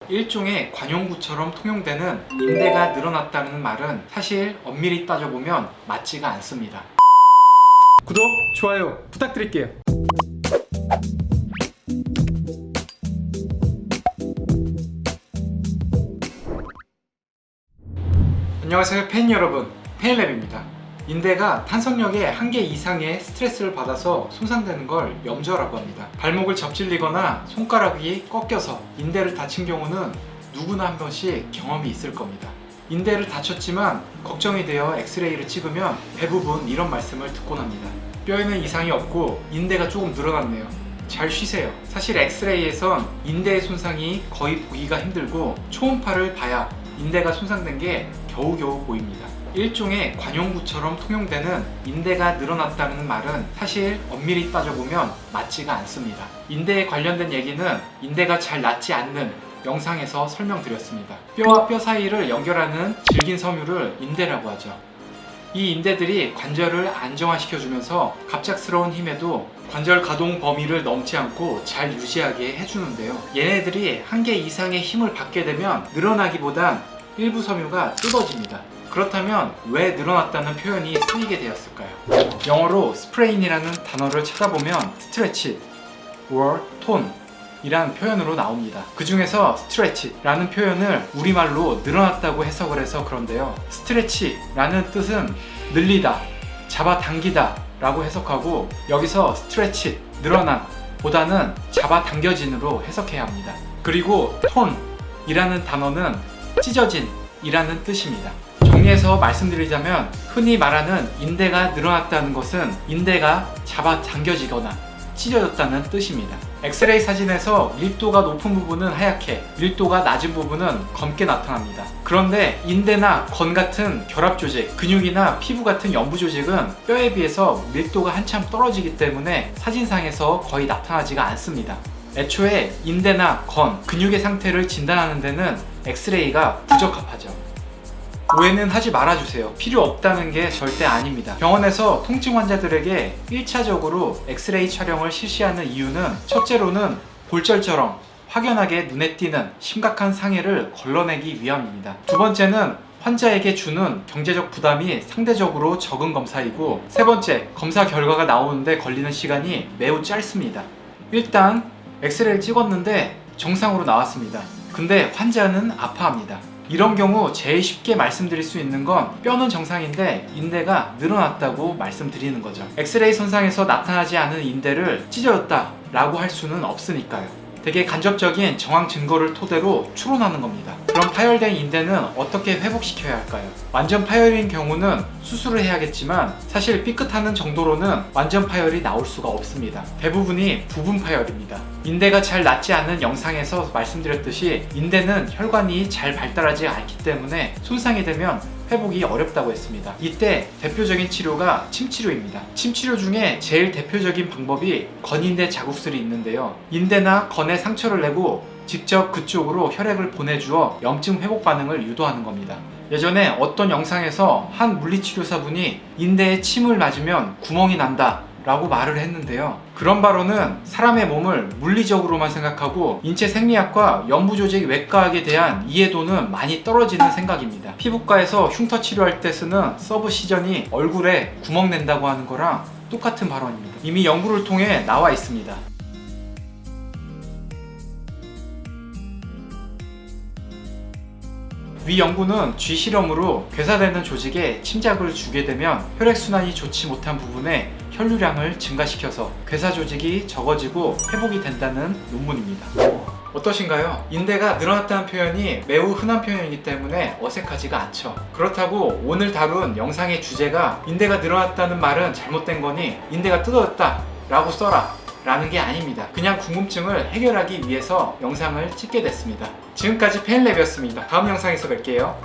일종의 관용구처럼 통용되는 인대가 늘어났다는 말은 사실 엄밀히 따져보면 맞지가 않습니다. 구독, 좋아요 부탁드릴게요. 안녕하세요 팬 여러분, 페인랩입니다. 인대가 탄성력의 한계 이상의 스트레스를 받아서 손상되는 걸 염좌라고 합니다. 발목을 접질리거나 손가락이 꺾여서 인대를 다친 경우는 누구나 한 번씩 경험이 있을 겁니다. 인대를 다쳤지만 걱정이 되어 엑스레이를 찍으면 대부분 이런 말씀을 듣곤 합니다. 뼈에는 이상이 없고 인대가 조금 늘어났네요. 잘 쉬세요. 사실 엑스레이에선 인대의 손상이 거의 보기가 힘들고 초음파를 봐야 인대가 손상된 게 겨우겨우 보입니다. 일종의 관용구처럼 통용되는 인대가 늘어났다는 말은 사실 엄밀히 따져보면 맞지가 않습니다. 인대에 관련된 얘기는 인대가 잘 낫지 않는 영상에서 설명드렸습니다. 뼈와 뼈 사이를 연결하는 질긴 섬유를 인대라고 하죠. 이 인대들이 관절을 안정화시켜주면서 갑작스러운 힘에도 관절 가동 범위를 넘지 않고 잘 유지하게 해주는데요. 얘네들이 한계 이상의 힘을 받게 되면 늘어나기보단 일부 섬유가 뜯어집니다. 그렇다면 왜 늘어났다는 표현이 쓰이게 되었을까요? 영어로 스프레인이라는 단어를 찾아보면 스트레치, or 톤 이란 표현으로 나옵니다. 그 중에서 스트레치라는 표현을 우리말로 늘어났다고 해석을 해서 그런데요. 스트레치라는 뜻은 늘리다, 잡아당기다 라고 해석하고 여기서 스트레치, 늘어난 보다는 잡아당겨진으로 해석해야 합니다. 그리고 톤이라는 단어는 찢어진 이라는 뜻입니다. 정리해서 말씀드리자면 흔히 말하는 인대가 늘어났다는 것은 인대가 잡아당겨지거나 찢어졌다는 뜻입니다. 엑스레이 사진에서 밀도가 높은 부분은 하얗게, 밀도가 낮은 부분은 검게 나타납니다. 그런데 인대나 건 같은 결합 조직, 근육이나 피부 같은 연부 조직은 뼈에 비해서 밀도가 한참 떨어지기 때문에 사진상에서 거의 나타나지가 않습니다. 애초에 인대나 건, 근육의 상태를 진단하는 데는 엑스레이가 부적합하죠. 오해는 하지 말아주세요. 필요 없다는 게 절대 아닙니다. 병원에서 통증 환자들에게 1차적으로 엑스레이 촬영을 실시하는 이유는 첫째로는 골절처럼 확연하게 눈에 띄는 심각한 상해를 걸러내기 위함입니다. 두 번째는 환자에게 주는 경제적 부담이 상대적으로 적은 검사이고, 세 번째, 검사 결과가 나오는데 걸리는 시간이 매우 짧습니다. 일단 엑스레이를 찍었는데 정상으로 나왔습니다. 근데 환자는 아파합니다. 이런 경우 제일 쉽게 말씀드릴 수 있는 건 뼈는 정상인데 인대가 늘어났다고 말씀드리는 거죠. 엑스레이 선상에서 나타나지 않은 인대를 찢어졌다 라고 할 수는 없으니까요. 되게 간접적인 정황 증거를 토대로 추론하는 겁니다. 그럼 파열된 인대는 어떻게 회복시켜야 할까요? 완전 파열인 경우는 수술을 해야겠지만 사실 삐끗하는 정도로는 완전 파열이 나올 수가 없습니다. 대부분이 부분 파열입니다. 인대가 잘 낫지 않는 영상에서 말씀드렸듯이 인대는 혈관이 잘 발달하지 않기 때문에 손상이 되면 회복이 어렵다고 했습니다. 이때 대표적인 치료가 침치료입니다. 침치료 중에 제일 대표적인 방법이 건인대 자국술이 있는데요. 인대나 건에 상처를 내고 직접 그쪽으로 혈액을 보내주어 염증 회복 반응을 유도하는 겁니다. 예전에 어떤 영상에서 한 물리치료사분이 인대에 침을 맞으면 구멍이 난다 라고 말을 했는데요. 그런 바로는 사람의 몸을 물리적으로만 생각하고 인체 생리학과 연부조직 외과학에 대한 이해도는 많이 떨어지는 생각입니다. 피부과에서 흉터 치료할 때 쓰는 서브시전이 얼굴에 구멍 낸다고 하는 거랑 똑같은 발언입니다. 이미 연구를 통해 나와 있습니다. 위 연구는 쥐 실험으로 괴사되는 조직에 침작을 주게 되면 혈액순환이 좋지 못한 부분에 혈류량을 증가시켜서 괴사 조직이 적어지고 회복이 된다는 논문입니다. 어떠신가요? 인대가 늘어났다는 표현이 매우 흔한 표현이기 때문에 어색하지가 않죠. 그렇다고 오늘 다룬 영상의 주제가 인대가 늘어났다는 말은 잘못된 거니 인대가 뜯어졌다 라고 써라 라는 게 아닙니다. 그냥 궁금증을 해결하기 위해서 영상을 찍게 됐습니다. 지금까지 페인랩이었습니다. 다음 영상에서 뵐게요.